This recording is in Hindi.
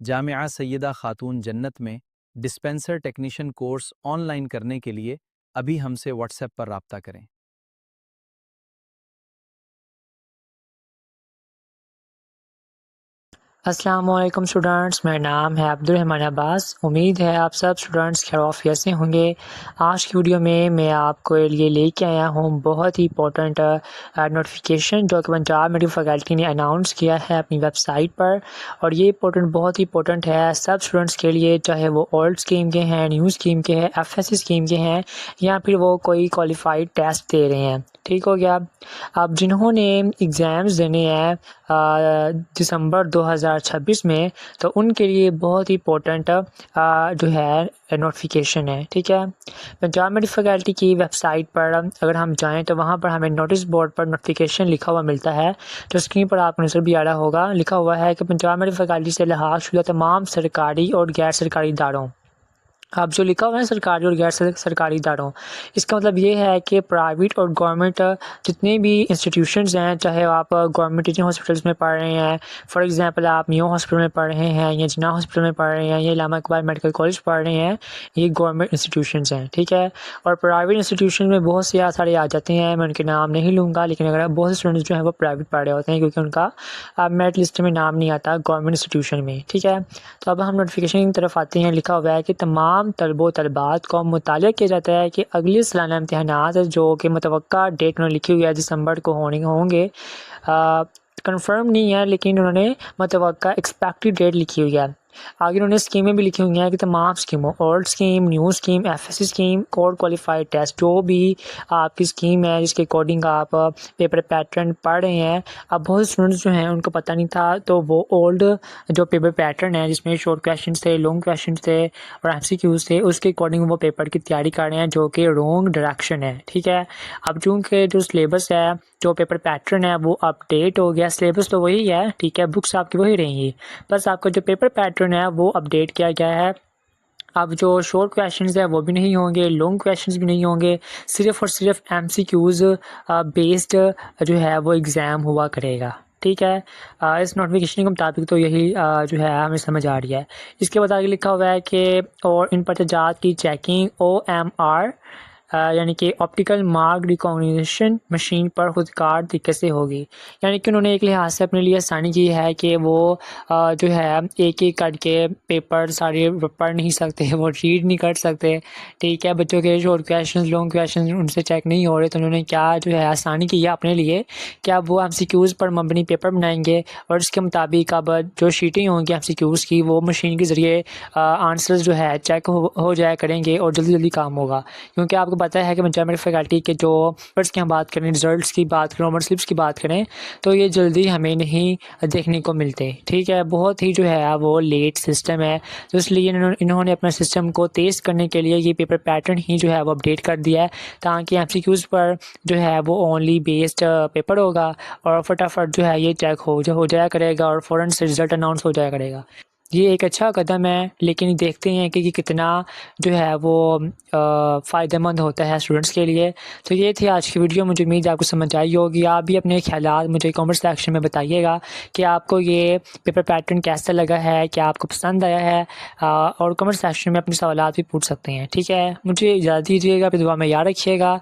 जामिया सैयदा खातून जन्नत में डिस्पेंसर टेक्नीशियन कोर्स ऑनलाइन करने के लिए अभी हमसे व्हाट्सएप पर राब्ता करें। अस्सलामुअलैकुम स्टूडेंट्स, मेरा नाम है अब्दुल अब्बास। उम्मीद है आप सब स्टूडेंट्स खैरियत से होंगे। आज की वीडियो में मैं आपको लिए लेके आया हूँ बहुत ही इंपॉर्टेंट नोटिफिकेशन जो कि पंजाब मेडिकल फैकल्टी ने अनाउंस किया है अपनी वेबसाइट पर। और ये बहुत ही इंपॉर्टेंट है सब स्टूडेंट्स के लिए, चाहे वो ओल्ड स्कीम के हैं, न्यू स्कीम के हैं, FSC स्कीम के हैं या फिर वो कोई क्वालिफाइड टेस्ट दे रहे हैं। ठीक हो गया। अब जिन्होंने एग्ज़ाम्स देने हैं दिसंबर 2026 में, तो उनके लिए बहुत ही इंपॉर्टेंट जो है नोटिफिकेशन है। ठीक है। पंजाब मेडिकल फैकल्टी की वेबसाइट पर अगर हम जाएं तो वहाँ पर हमें नोटिस बोर्ड पर नोटिफिकेशन लिखा हुआ मिलता है, जो स्क्रीन पर आपको नजर भी आ रहा होगा। लिखा हुआ है कि पंजाब मेडिकल फैकल्टी से लिहाज़शुदा तमाम सरकारी और गैर सरकारी इदारों, अब जो लिखा हुआ है सरकारी और गैर सरकारी इदारों, इसका मतलब ये है कि प्राइवेट और गवर्नमेंट जितने भी इंस्टीट्यूशंस हैं, चाहे आप गवर्नमेंट टीचिंग हॉस्पिटल्स में पढ़ रहे हैं, फॉर एग्जांपल आप मियो हॉस्पिटल में पढ़ रहे हैं या जिन्ना हॉस्पिटल में पढ़ रहे हैं या इलामा इकबाल मेडिकल कॉलेज पढ़ रहे हैं, ये गवर्नमेंट इंस्टीट्यूशंस हैं। ठीक है। और प्राइवेट इंस्टीट्यूशन में बहुत से सारे आ जाते हैं, मैं उनके नाम नहीं लूँगा, लेकिन अगर बहुत से स्टूडेंट्स जो है वो प्राइवेट पढ़ रहे होते हैं क्योंकि उनका मेरिट लिस्ट में नाम नहीं आता गवर्नमेंट इंस्टीट्यूशन में। ठीक है। तो अब हम नोटिफिकेशन की तरफ आते हैं। लिखा हुआ है कि तमाम तलबो तलबात को मुताल्लिक़ किया जाता है कि अगले सालाना इम्तहानात जो कि मुतवक्का डेट उन्होंने लिखी हुई है दिसंबर को होंगे, कंफर्म नहीं है लेकिन उन्होंने मुतवक्का एक्सपेक्टेड डेट लिखी हुई है। आगे उन्होंने स्कीमें भी लिखी हुई हैं कि तमाम स्कीमों, old scheme, new scheme, FSC scheme, code qualified test, जो भी आपकी स्कीम है जिसके अकॉर्डिंग आप पेपर पैटर्न पढ़ रहे हैं। अब बहुत स्टूडेंट्स जो हैं उनको पता नहीं था, तो वो ओल्ड जो पेपर पैटर्न है जिसमें शॉर्ट क्वेश्चन थे, लॉन्ग क्वेश्चन थे और MCQs थे, उसके अकॉर्डिंग वो पेपर की तैयारी कर रहे हैं, जो कि रॉन्ग डायरेक्शन है। ठीक है। अब चूँकि जो सिलेबस है, जो पेपर पैटर्न है वो अपडेट हो गया, सिलेबस तो वही है। ठीक है। बुक्स आपकी वही रहेंगी, बस आपका जो पेपर पैटर्न है वो अपडेट किया गया है। अब जो शॉर्ट क्वेश्चंस है वो भी नहीं होंगे, लॉन्ग क्वेश्चंस भी नहीं होंगे, सिर्फ़ और सिर्फ MCQs बेस्ड जो है वो एग्ज़ाम हुआ करेगा। ठीक है। इस नोटिफिकेशन के मुताबिक तो यही जो है हमें समझ आ रही है। इसके बाद आगे लिखा हुआ है कि और इन पर्चाजात की चेकिंग OMR यानी कि ऑप्टिकल मार्क रिकॉग्निशन मशीन पर खुदकार तरीके से होगी। यानी कि उन्होंने एक लिहाज से अपने लिए आसानी की है कि वो जो है एक एक करके पेपर सारे पढ़ नहीं सकते, वो रीड नहीं कर सकते। ठीक है। बच्चों के शॉर्ट क्वेश्चन, लॉन्ग क्वेश्चन उनसे चेक नहीं हो रहे, तो उन्होंने क्या जो है आसानी की है अपने लिए कि अब वो MCQs पर मबनी पेपर बनाएंगे और इसके मुताबिक अब जो शीटें होंगी MCQs की, वो मशीन के ज़रिए आंसर्स जो है चेक हो जाया करेंगे और जल्दी जल्दी काम होगा। क्योंकि आपको पता है कि पंजाब मेडिकल फैकल्टी के जो पेपर्स की हम बात करें, रिजल्ट्स की बात करें, नंबर स्लिप्स की बात करें, तो ये जल्दी हमें नहीं देखने को मिलते। ठीक है। बहुत ही जो है वो लेट सिस्टम है, तो इसलिए इन्होंने अपने सिस्टम को तेज़ करने के लिए ये पेपर पैटर्न ही जो है वो अपडेट कर दिया है, ताकि MCQs पर जो है वो ओनली बेस्ड पेपर होगा और फटाफट जो है ये चेक हो जाया करेगा और फ़ौरन से रिज़ल्ट अनाउंस हो जाया करेगा। ये एक अच्छा कदम है, लेकिन देखते हैं कि कितना जो है वो फ़ायदेमंद होता है स्टूडेंट्स के लिए। तो ये थी आज की वीडियो। मुझे उम्मीद है आपको समझ आई होगी। आप भी अपने ख़यालात मुझे कमेंट सेक्शन में बताइएगा कि आपको ये पेपर पैटर्न कैसा लगा है, क्या आपको पसंद आया है, और कमेंट सेक्शन में अपने सवालात भी पूछ सकते हैं। ठीक है। मुझे इजाज़त दीजिएगा, अपनी दुआ में याद रखिएगा।